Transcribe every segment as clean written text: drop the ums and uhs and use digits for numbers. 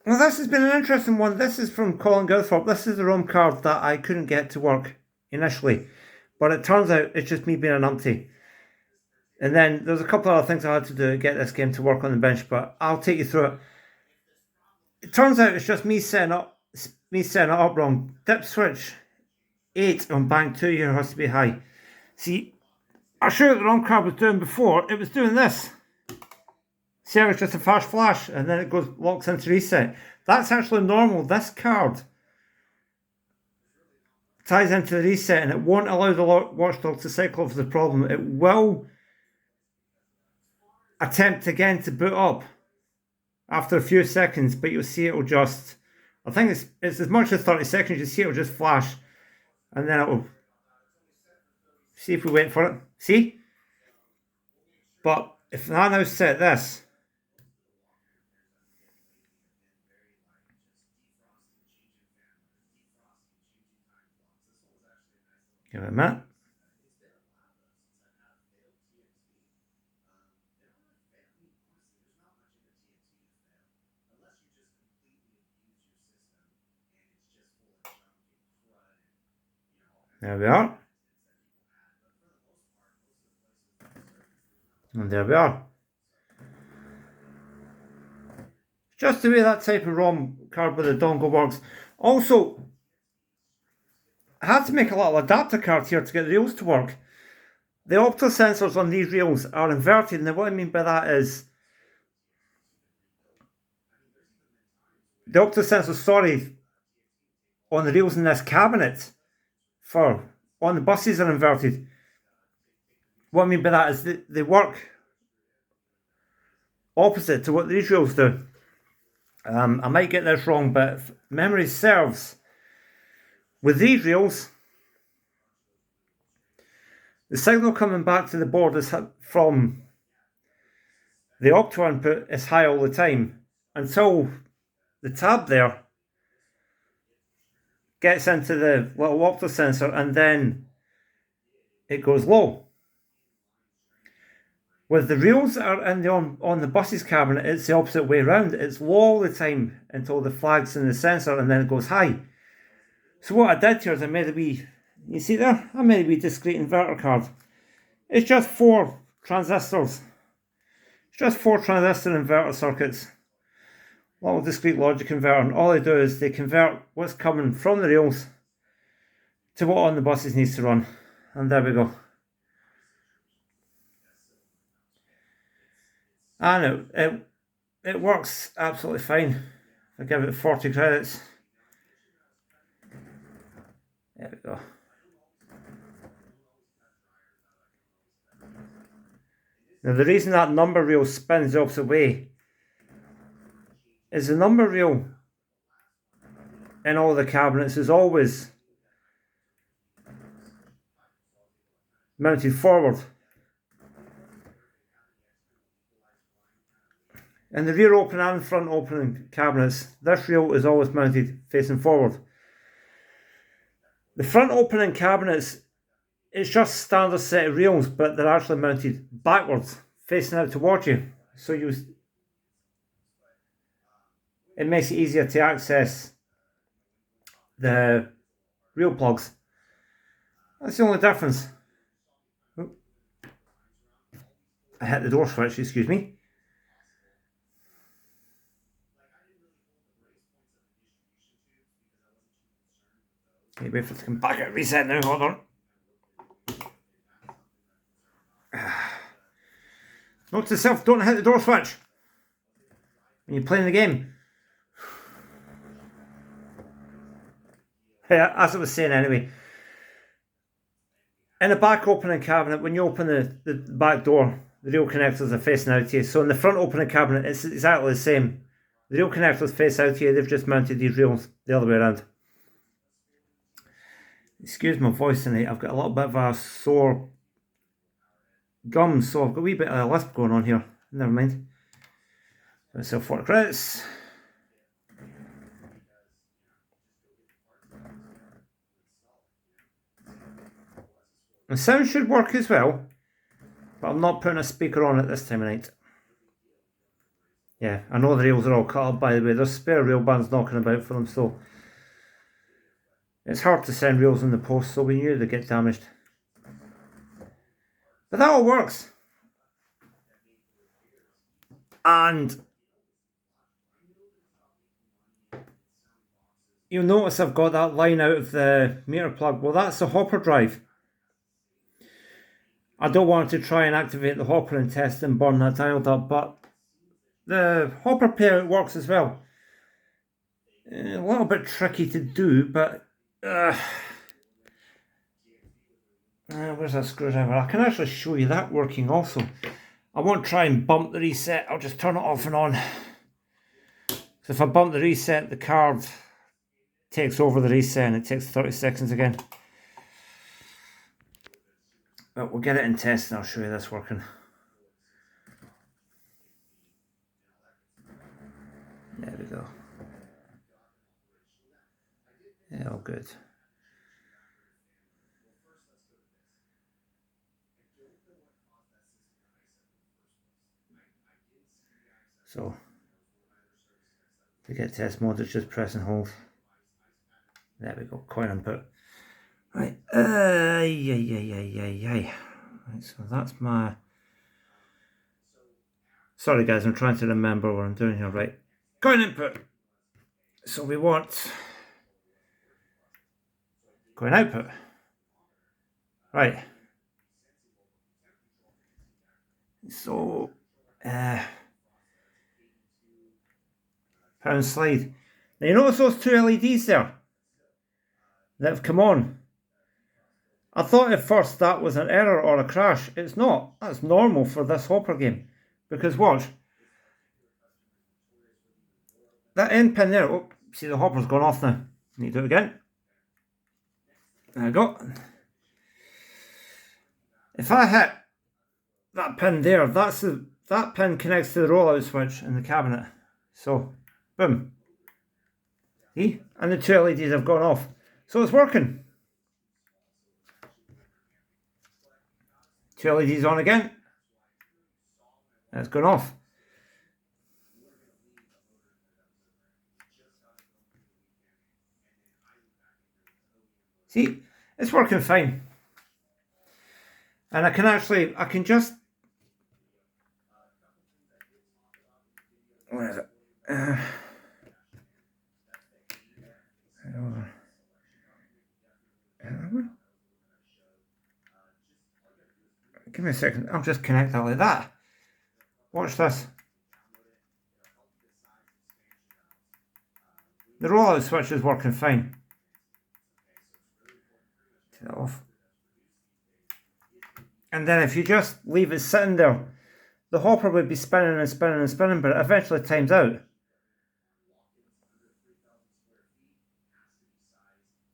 Well, this has been an interesting one. This is from Colin Gilthorpe. This is the ROM card that I couldn't get to work initially, but it turns out it's just me being an umpty. And then there's a couple of other things I had to do to get this game to work on the bench, but I'll take you through it. It turns out it's just me setting it up wrong. Dip switch 8 on bank 2 here has to be high. See, I'll show you what the ROM card was doing before. It was doing this. See how it's just a fast flash and then it locks into reset. That's actually normal. This card ties into the reset and it won't allow the watchdog to cycle if there's a problem. It will attempt again to boot up after a few seconds, but you'll see it'll just, I think it's as much as 30 seconds, you see it'll just flash and then it'll, see if we wait for it, see? But if I now set this, give it a minute. There we are. And there we are. Just the way that type of ROM card with the dongle works. Also, I had to make a little adapter card here to get the reels to work. The opto sensors on these reels are inverted, and what I mean by that is the opto sensors, on the reels in this cabinet on the buses are inverted. What I mean by that is they work opposite to what these reels do. I might get this wrong, but if memory serves, with these reels, the signal coming back to the board is from the opto input is high all the time until the tab there gets into the little opto sensor and then it goes low. With the reels that are in on the bus's cabinet, it's the opposite way around. It's low all the time until the flag's in the sensor and then it goes high. So what I did here is I made a wee, you see there? I made a wee discrete inverter card. It's just 4 transistors. It's just 4 transistor inverter circuits. Little discrete logic converter, and all they do is they convert what's coming from the rails to what on the buses needs to run. And there we go. And it works absolutely fine. I give it 40 credits. There we go. Now the reason that number reel spins the opposite way is the number reel in all the cabinets is always mounted forward. In the rear open and front opening cabinets, this reel is always mounted facing forward. The front opening cabinets, it's just standard set of reels, but they're actually mounted backwards, facing out towards you. So it makes it easier to access the reel plugs. That's the only difference. I hit the door switch, excuse me. Okay, wait for it to come back at reset now, hold on. Note to self, don't hit the door switch when you're playing the game. Yeah, as I was saying anyway, in a back opening cabinet, when you open the back door, the reel connectors are facing out to you. So in the front opening cabinet, it's exactly the same. The reel connectors face out to you, they've just mounted these reels the other way around. Excuse my voice tonight, I've got a little bit of a sore gums, so I've got a wee bit of a lisp going on here. Never mind. Let's sell 40 credits. The sound should work as well, but I'm not putting a speaker on it this time of night. Yeah, I know the rails are all cut up, by the way. There's spare rail bands knocking about for them, so it's hard to send rails in the post, so we knew they'd get damaged. But that all works. And you'll notice I've got that line out of the meter plug. Well, that's the hopper drive. I don't want to try and activate the hopper and test and burn that diode up, but the hopper payout works as well. A little bit tricky to do, but where's that screwdriver? I can actually show you that working also. I won't try and bump the reset. I'll just turn it off and on. So if I bump the reset, the card takes over the reset and it takes 30 seconds again. But we'll get it in test and I'll show you this working. There we go. Yeah, all good. So, to get test mode, it's just press and hold. There we go, coin input. Right, right, so that's my... Sorry guys, I'm trying to remember what I'm doing here, right. Coin input. So we want coin output. Right. So, pound slide. Now you notice those two LEDs there that have come on. I thought at first that was an error or a crash. It's not. That's normal for this hopper game. Because watch. That end pin there. Oh, see the hopper's gone off now. Need to do it again. There we go. If I hit that pin there, that pin connects to the rollout switch in the cabinet. So, boom. See? And the two LEDs have gone off. So it's working. Two LEDs on again. And it's gone off. See? It's working fine. And I can just... Where is it? Give me a second. I'll just connect that like that. Watch this. The rollout switch is working fine. Take that off. And then if you just leave it sitting there, the hopper would be spinning and spinning and spinning, but it eventually times out.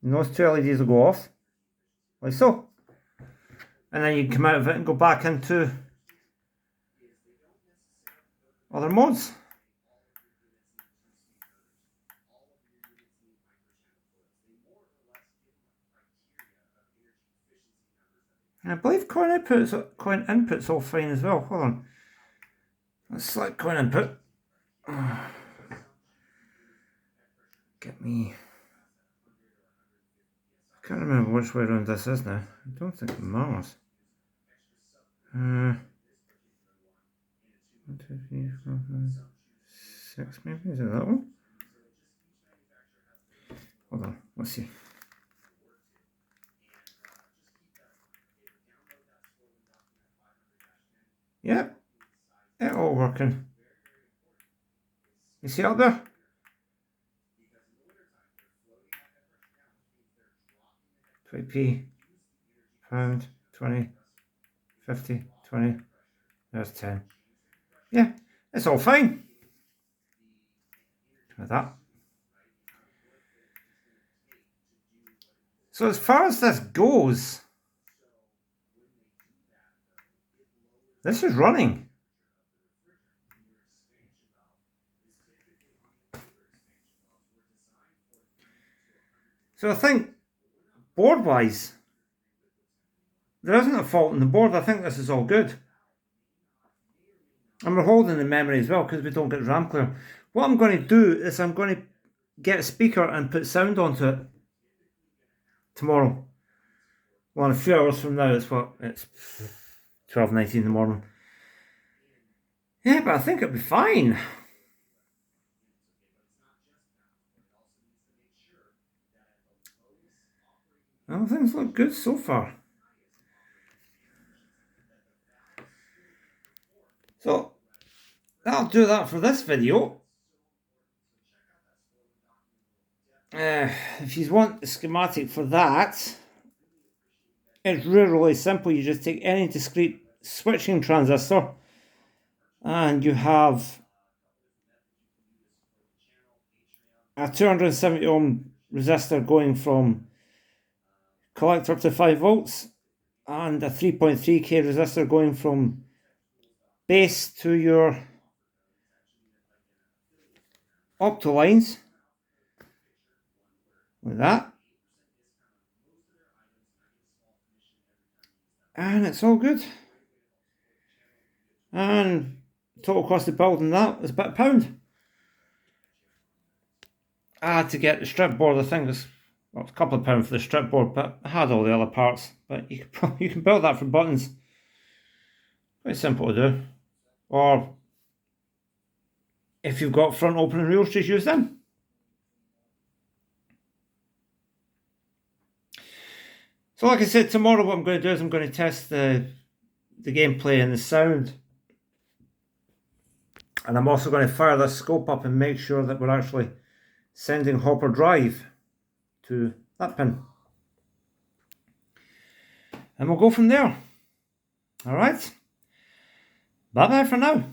And those two LEDs will go off, like so. And then you can come out of it and go back into other modes. And I believe coin input's all fine as well. Hold on. Let's select coin input. Get me... I can't remember which way around this is now. I don't think it matters. 1, 2, 3, 4, 5, 6 maybe? Is it that one? Hold on, let's see. Yep, it all working. You see up there? P, pound, 20, 50, 20, there's 10. Yeah, it's all fine. Like that. So as far as this goes, this is running. So I think board wise, there isn't a fault in the board. I think this is all good. And we're holding the memory as well because we don't get RAM clear. What I'm going to do is I'm going to get a speaker and put sound onto it tomorrow. Well, in a few hours from now, it's 12:19 in the morning. Yeah, but I think it'll be fine. Well, things look good so far. So, that'll do that for this video. If you want the schematic for that, it's really simple. You just take any discrete switching transistor and you have a 270 ohm resistor going from collector to 5 volts and a 3.3k resistor going from base to your opto lines, like that, and it's all good. And total cost of building that is about £1. I had to get the strip board. I think it's a couple of pounds for the strip board, but I had all the other parts. But you can build that from buttons. Quite simple to do. Or if you've got front opening reels, just use them. So like I said, tomorrow what I'm going to do is I'm going to test the gameplay and the sound. And I'm also going to fire this scope up and make sure that we're actually sending hopper drive to that pin. And we'll go from there. Alright. Bye bye for now.